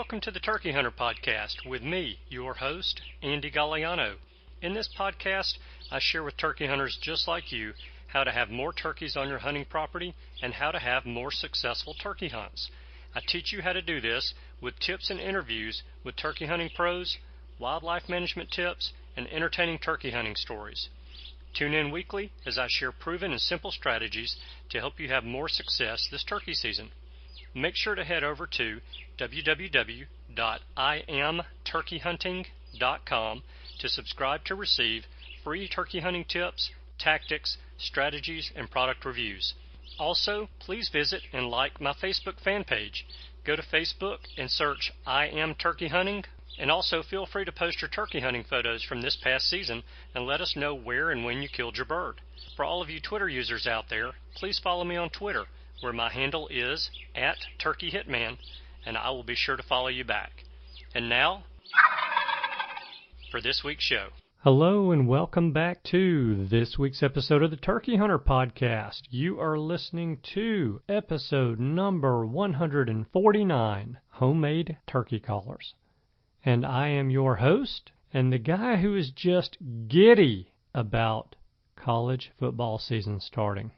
Welcome to the Turkey Hunter Podcast with me, your host, Andy Galliano. In this podcast, I share with turkey hunters just like you how to have more turkeys on your hunting property and how to have more successful turkey hunts. I teach you how to do this with tips and interviews with turkey hunting pros, wildlife management tips, and entertaining turkey hunting stories. Tune in weekly as I share proven and simple strategies to help you have more success this turkey season. Make sure to head over to www.iamturkeyhunting.com to subscribe to receive free turkey hunting tips, tactics, strategies, and product reviews. Also, please visit and like my Facebook fan page. Go to Facebook and search I Am Turkey Hunting, and also feel free to post your turkey hunting photos from this past season and let us know where and when you killed your bird. For all of you Twitter users out there, please follow me on Twitter, where my handle is @TurkeyHitman, and I will be sure to follow you back. And now, for this week's show. Hello and welcome back to this week's episode of the Turkey Hunter Podcast. You are listening to episode number 149, Homemade Turkey Collars. And I am your host, and the guy who is just giddy about college football season starting.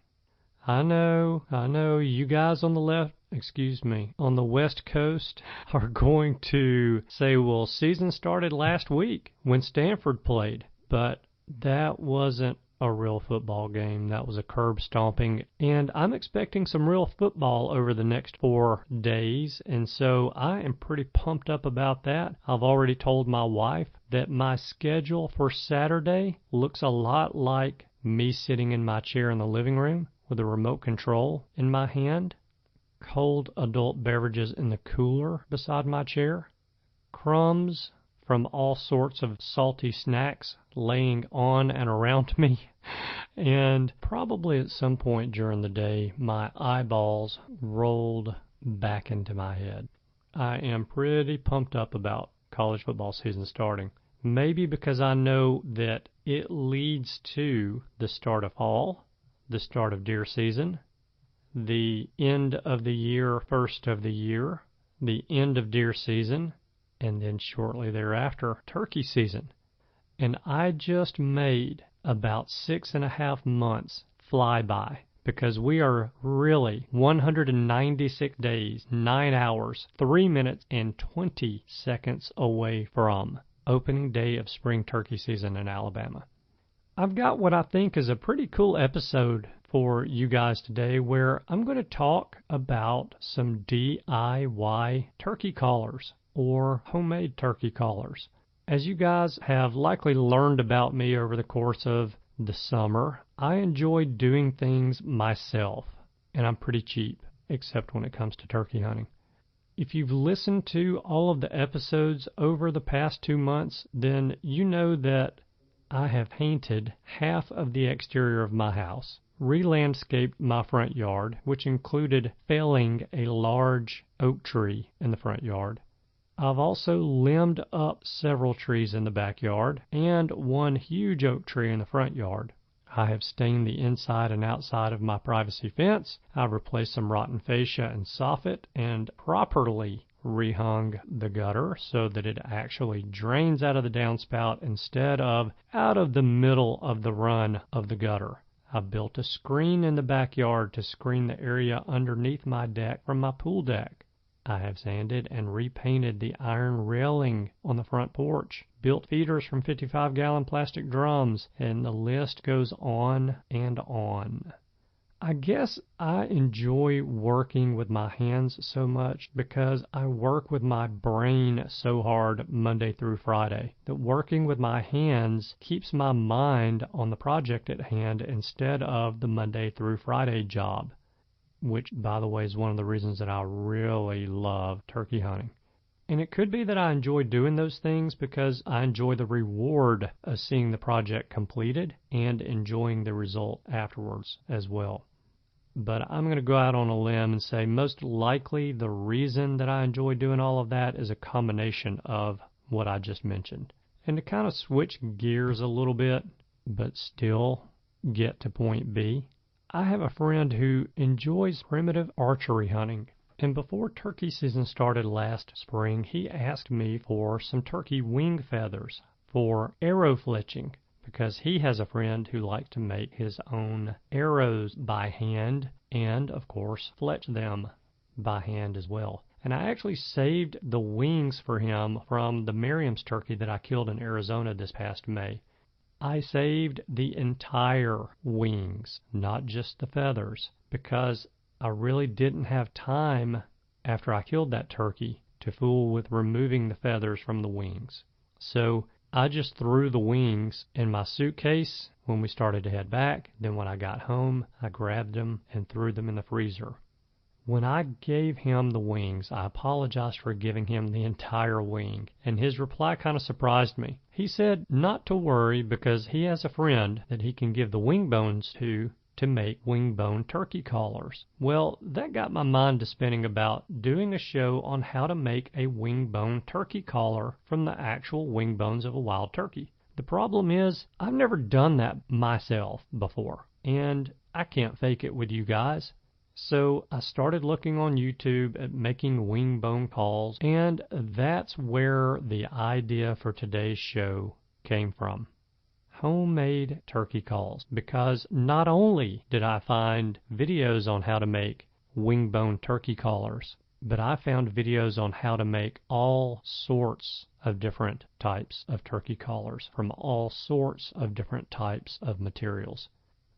I know, you guys on the on the West Coast are going to say, well, season started last week when Stanford played, but that wasn't a real football game. That was a curb stomping, and I'm expecting some real football over the next 4 days, and so I am pretty pumped up about that. I've already told my wife that my schedule for Saturday looks a lot like me sitting in my chair in the living room with a remote control in my hand, cold adult beverages in the cooler beside my chair, crumbs from all sorts of salty snacks laying on and around me, and probably at some point during the day, my eyeballs rolled back into my head. I am pretty pumped up about college football season starting. Maybe because I know that it leads to the start of fall, the start of deer season, the end of the year, first of the year, the end of deer season, and then shortly thereafter, turkey season. And I just made about 6.5 months fly by because we are really 196 days, 9 hours, 3 minutes, and 20 seconds away from opening day of spring turkey season in Alabama. I've got what I think is a pretty cool episode for you guys today where I'm going to talk about some DIY turkey collars or homemade turkey collars. As you guys have likely learned about me over the course of the summer, I enjoy doing things myself, and I'm pretty cheap, except when it comes to turkey hunting. If you've listened to all of the episodes over the past 2 months, then you know that I have painted half of the exterior of my house, re-landscaped my front yard, which included felling a large oak tree in the front yard. I've also limbed up several trees in the backyard and one huge oak tree in the front yard. I have stained the inside and outside of my privacy fence. I've replaced some rotten fascia and soffit and properly rehung the gutter so that it actually drains out of the downspout instead of out of the middle of the run of the gutter. I built a screen in the backyard to screen the area underneath my deck from my pool deck. I have sanded and repainted the iron railing on the front porch, built feeders from 55-gallon plastic drums, and the list goes on and on. I guess I enjoy working with my hands so much because I work with my brain so hard Monday through Friday that working with my hands keeps my mind on the project at hand instead of the Monday through Friday job, which, by the way, is one of the reasons that I really love turkey hunting. And it could be that I enjoy doing those things because I enjoy the reward of seeing the project completed and enjoying the result afterwards as well. But I'm going to go out on a limb and say most likely the reason that I enjoy doing all of that is a combination of what I just mentioned. And to kind of switch gears a little bit, but still get to point B, I have a friend who enjoys primitive archery hunting. And before turkey season started last spring, he asked me for some turkey wing feathers for arrow fletching, because he has a friend who likes to make his own arrows by hand and, of course, fletch them by hand as well. And I actually saved the wings for him from the Merriam's turkey that I killed in Arizona this past May. I saved the entire wings, not just the feathers, because I really didn't have time after I killed that turkey to fool with removing the feathers from the wings. So I just threw the wings in my suitcase when we started to head back. Then when I got home, I grabbed them and threw them in the freezer. When I gave him the wings, I apologized for giving him the entire wing, and his reply kind of surprised me. He said not to worry because he has a friend that he can give the wing bones to make wing bone turkey collars. Well, that got my mind to spinning about doing a show on how to make a wing bone turkey collar from the actual wing bones of a wild turkey. The problem is, I've never done that myself before, and I can't fake it with you guys. So I started looking on YouTube at making wing bone calls, and that's where the idea for today's show came from. Homemade turkey calls, because not only did I find videos on how to make wing bone turkey collars, but I found videos on how to make all sorts of different types of turkey collars from all sorts of different types of materials.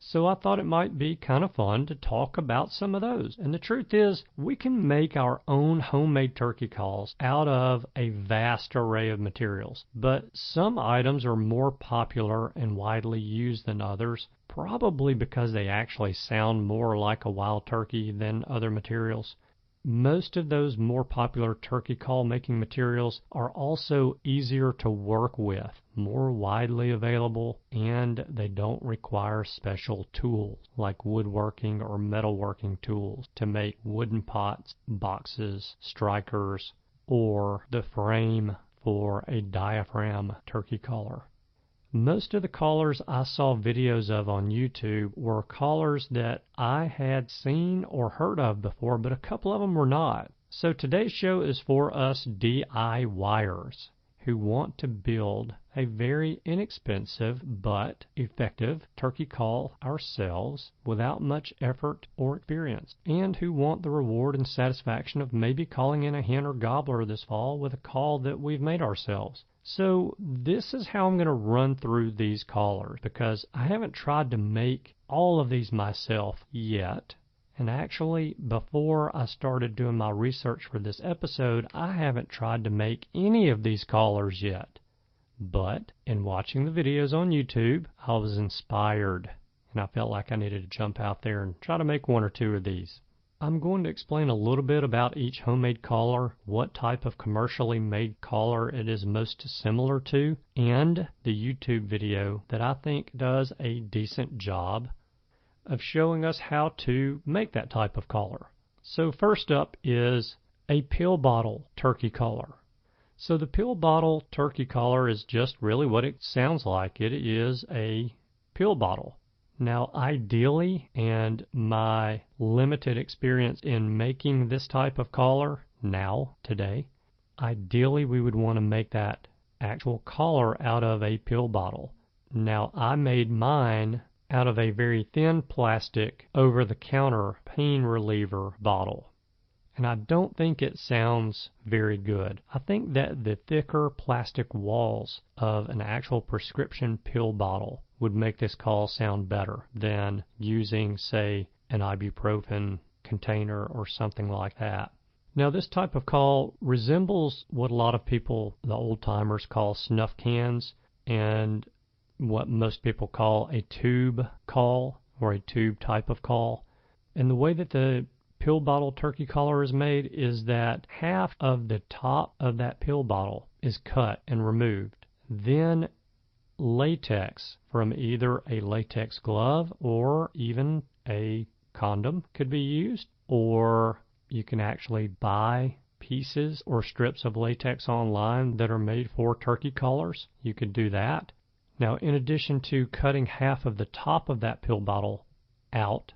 So I thought it might be kind of fun to talk about some of those. And the truth is, we can make our own homemade turkey calls out of a vast array of materials. But some items are more popular and widely used than others, probably because they actually sound more like a wild turkey than other materials. Most of those more popular turkey call making materials are also easier to work with, more widely available, and they don't require special tools like woodworking or metalworking tools to make wooden pots, boxes, strikers, or the frame for a diaphragm turkey collar. Most of the collars I saw videos of on YouTube were collars that I had seen or heard of before, but a couple of them were not. So today's show is for us DIYers who want to build a very inexpensive but effective turkey call ourselves without much effort or experience, and who want the reward and satisfaction of maybe calling in a hen or gobbler this fall with a call that we've made ourselves. So this is how I'm going to run through these collars, because I haven't tried to make all of these myself yet. And actually, before I started doing my research for this episode, I haven't tried to make any of these collars yet. But in watching the videos on YouTube, I was inspired, and I felt like I needed to jump out there and try to make one or two of these. I'm going to explain a little bit about each homemade collar, what type of commercially made collar it is most similar to, and the YouTube video that I think does a decent job of showing us how to make that type of collar. So first up is a pill bottle turkey collar. So the pill bottle turkey collar is just really what it sounds like. It is a pill bottle. Now, ideally, and my limited experience in making this type of collar today, ideally we would want to make that actual collar out of a pill bottle. Now, I made mine out of a very thin plastic over-the-counter pain reliever bottle. And I don't think it sounds very good. I think that the thicker plastic walls of an actual prescription pill bottle would make this call sound better than using, say, an ibuprofen container or something like that. Now, this type of call resembles what a lot of people, the old-timers, call snuff cans, and what most people call a tube call or a tube type of call. And the way that the pill bottle turkey collar is made is that half of the top of that pill bottle is cut and removed. Then latex from either a latex glove or even a condom could be used, or you can actually buy pieces or strips of latex online that are made for turkey collars. You could do that. Now, in addition to cutting half of the top of that pill bottle out,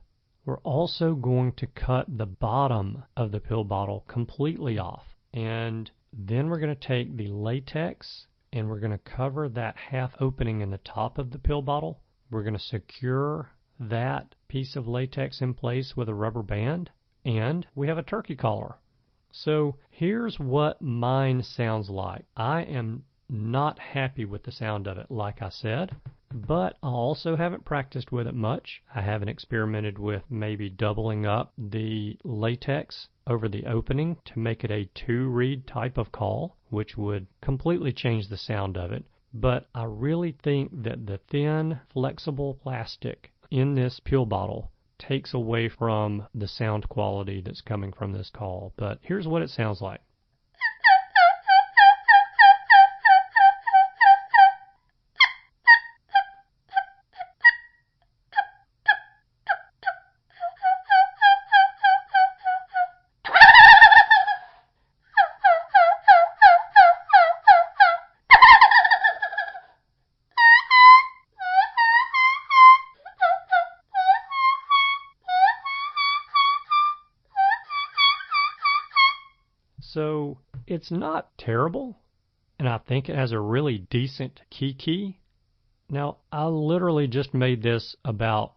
We're also going to cut the bottom of the pill bottle completely off. And then we're going to take the latex and we're going to cover that half opening in the top of the pill bottle. We're going to secure that piece of latex in place with a rubber band, and we have a turkey collar. So here's what mine sounds like. I am not happy with the sound of it, like I said, but I also haven't practiced with it much. I haven't experimented with maybe doubling up the latex over the opening to make it a 2-reed type of call, which would completely change the sound of it. But I really think that the thin, flexible plastic in this pill bottle takes away from the sound quality that's coming from this call. But here's what it sounds like. So it's not terrible, and I think it has a really decent key. Now, I literally just made this about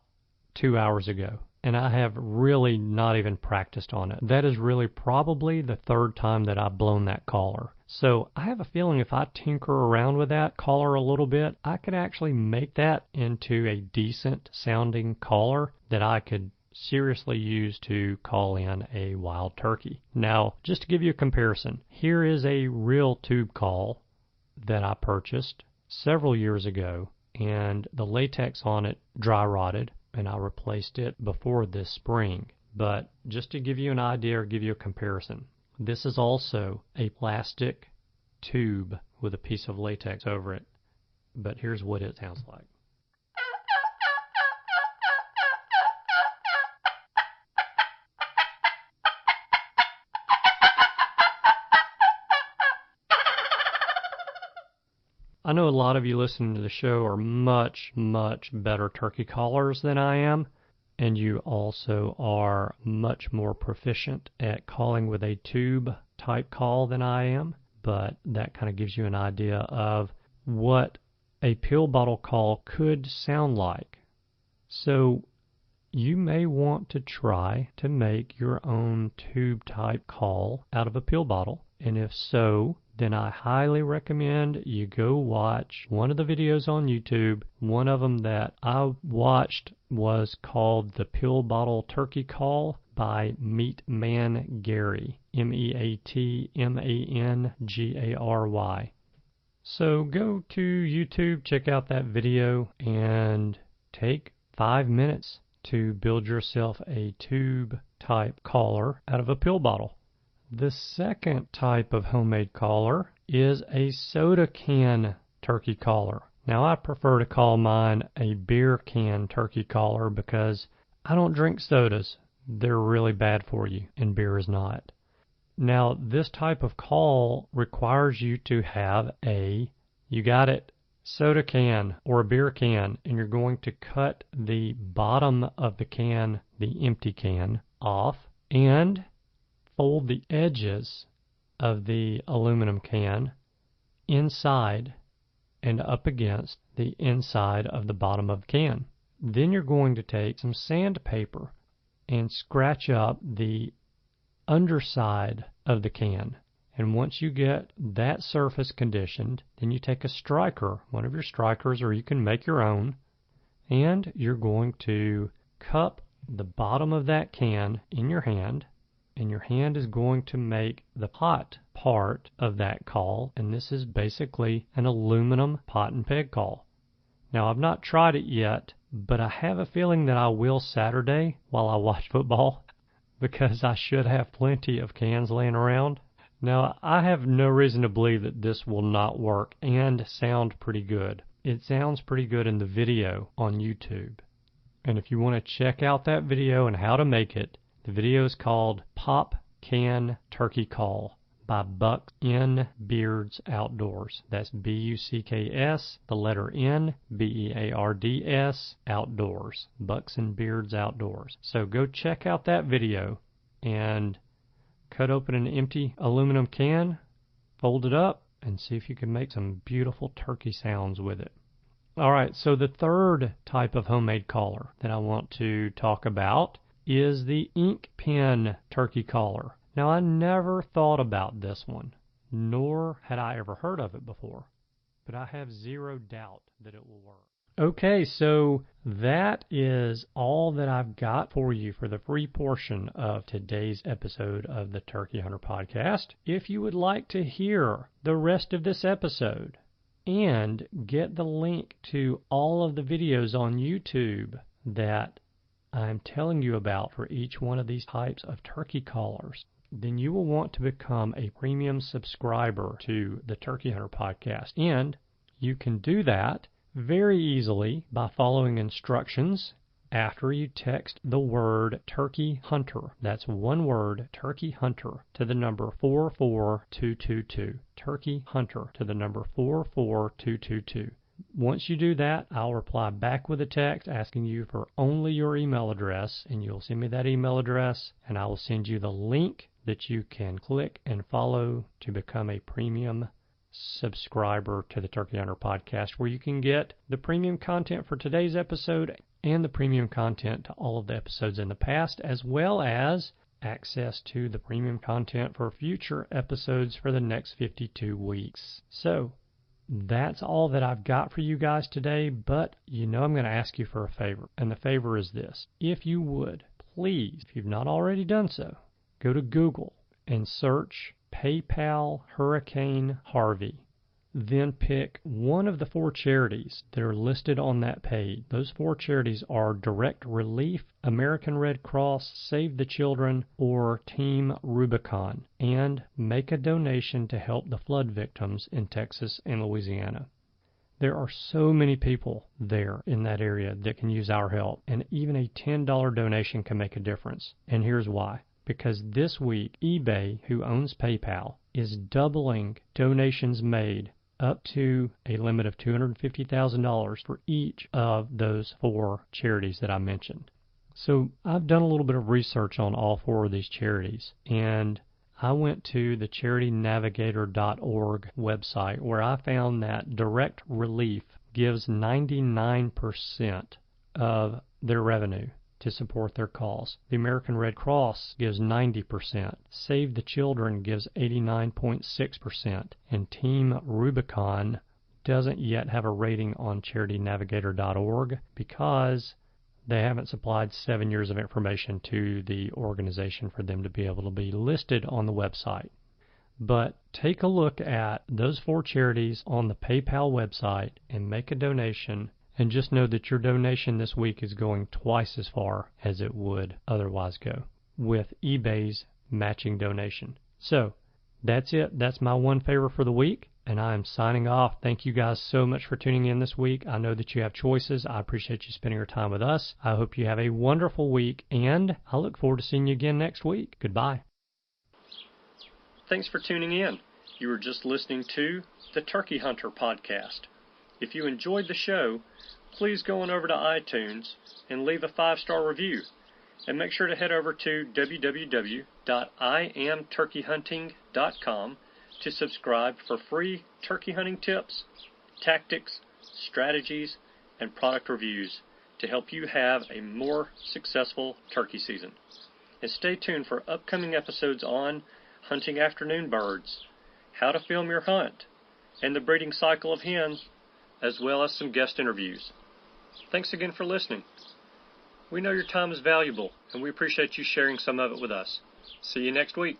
2 hours ago, and I have really not even practiced on it. That is really probably the 3rd time that I've blown that collar. So I have a feeling if I tinker around with that collar a little bit, I could actually make that into a decent sounding collar that I could seriously use to call in a wild turkey. Now, just to give you a comparison, here is a real tube call that I purchased several years ago, and the latex on it dry rotted, and I replaced it before this spring. But just to give you an idea or give you a comparison, this is also a plastic tube with a piece of latex over it, but here's what it sounds like. I know a lot of you listening to the show are much, much better turkey callers than I am, and you also are much more proficient at calling with a tube type call than I am, but that kind of gives you an idea of what a pill bottle call could sound like. So you may want to try to make your own tube type call out of a pill bottle, and if so, then I highly recommend you go watch one of the videos on YouTube. One of them that I watched was called The Pill Bottle Turkey Call by Meatman Gary, Meatmangary. So go to YouTube, check out that video, and take 5 minutes to build yourself a tube type collar out of a pill bottle. The second type of homemade collar is a soda can turkey collar. Now, I prefer to call mine a beer can turkey collar because I don't drink sodas. They're really bad for you, and beer is not. Now, this type of call requires you to have you got it, soda can or a beer can, and you're going to cut the bottom of the can, the empty can, off, and fold the edges of the aluminum can inside and up against the inside of the bottom of the can. Then you're going to take some sandpaper and scratch up the underside of the can. And once you get that surface conditioned, then you take a striker, one of your strikers, or you can make your own, and you're going to cup the bottom of that can in your hand, and your hand is going to make the pot part of that call, and this is basically an aluminum pot and peg call. Now, I've not tried it yet, but I have a feeling that I will Saturday while I watch football, because I should have plenty of cans laying around. Now, I have no reason to believe that this will not work and sound pretty good. It sounds pretty good in the video on YouTube. And if you want to check out that video and how to make it, the video is called Pop Can Turkey Call by Bucks N Beards Outdoors. That's Bucks, the letter N, Beards, Outdoors. Bucks and Beards Outdoors. So go check out that video and cut open an empty aluminum can, fold it up, and see if you can make some beautiful turkey sounds with it. All right, so the third type of homemade collar that I want to talk about is the ink pen turkey collar. Now, I never thought about this one, nor had I ever heard of it before, but I have zero doubt that it will work. Okay, so that is all that I've got for you for the free portion of today's episode of the Turkey Hunter Podcast. If you would like to hear the rest of this episode and get the link to all of the videos on YouTube that I'm telling you about for each one of these types of turkey collars, then you will want to become a premium subscriber to the Turkey Hunter Podcast. And you can do that very easily by following instructions after you text the word Turkey Hunter. That's one word, Turkey Hunter, to the number 44222. Turkey Hunter to the number 44222. Once you do that, I'll reply back with a text asking you for only your email address, and you'll send me that email address, and I will send you the link that you can click and follow to become a premium subscriber to the Turkey Hunter Podcast, where you can get the premium content for today's episode and the premium content to all of the episodes in the past, as well as access to the premium content for future episodes for the next 52 weeks. So that's all that I've got for you guys today, but I'm going to ask you for a favor, and the favor is this. If you would, please, if you've not already done so, go to Google and search PayPal Hurricane Harvey. Then pick one of the 4 charities that are listed on that page. Those 4 charities are Direct Relief, American Red Cross, Save the Children, or Team Rubicon, and make a donation to help the flood victims in Texas and Louisiana. There are so many people there in that area that can use our help, and even a $10 donation can make a difference. And here's why. Because this week, eBay, who owns PayPal, is doubling donations made up to a limit of $250,000 for each of those 4 charities that I mentioned. So I've done a little bit of research on all 4 of these charities, and I went to the charitynavigator.org website, where I found that Direct Relief gives 99% of their revenue to support their cause. The American Red Cross gives 90%. Save the Children gives 89.6%. And Team Rubicon doesn't yet have a rating on charitynavigator.org because they haven't supplied 7 years of information to the organization for them to be able to be listed on the website. But take a look at those 4 charities on the PayPal website and make a donation. And just know that your donation this week is going twice as far as it would otherwise go with eBay's matching donation. So that's it. That's my one favor for the week, and I am signing off. Thank you guys so much for tuning in this week. I know that you have choices. I appreciate you spending your time with us. I hope you have a wonderful week, and I look forward to seeing you again next week. Goodbye. Thanks for tuning in. You were just listening to the Turkey Hunter Podcast. If you enjoyed the show, please go on over to iTunes and leave a 5-star review. And make sure to head over to www.iamturkeyhunting.com to subscribe for free turkey hunting tips, tactics, strategies, and product reviews to help you have a more successful turkey season. And stay tuned for upcoming episodes on hunting afternoon birds, how to film your hunt, and the breeding cycle of hens, as well as some guest interviews. Thanks again for listening. We know your time is valuable, and we appreciate you sharing some of it with us. See you next week.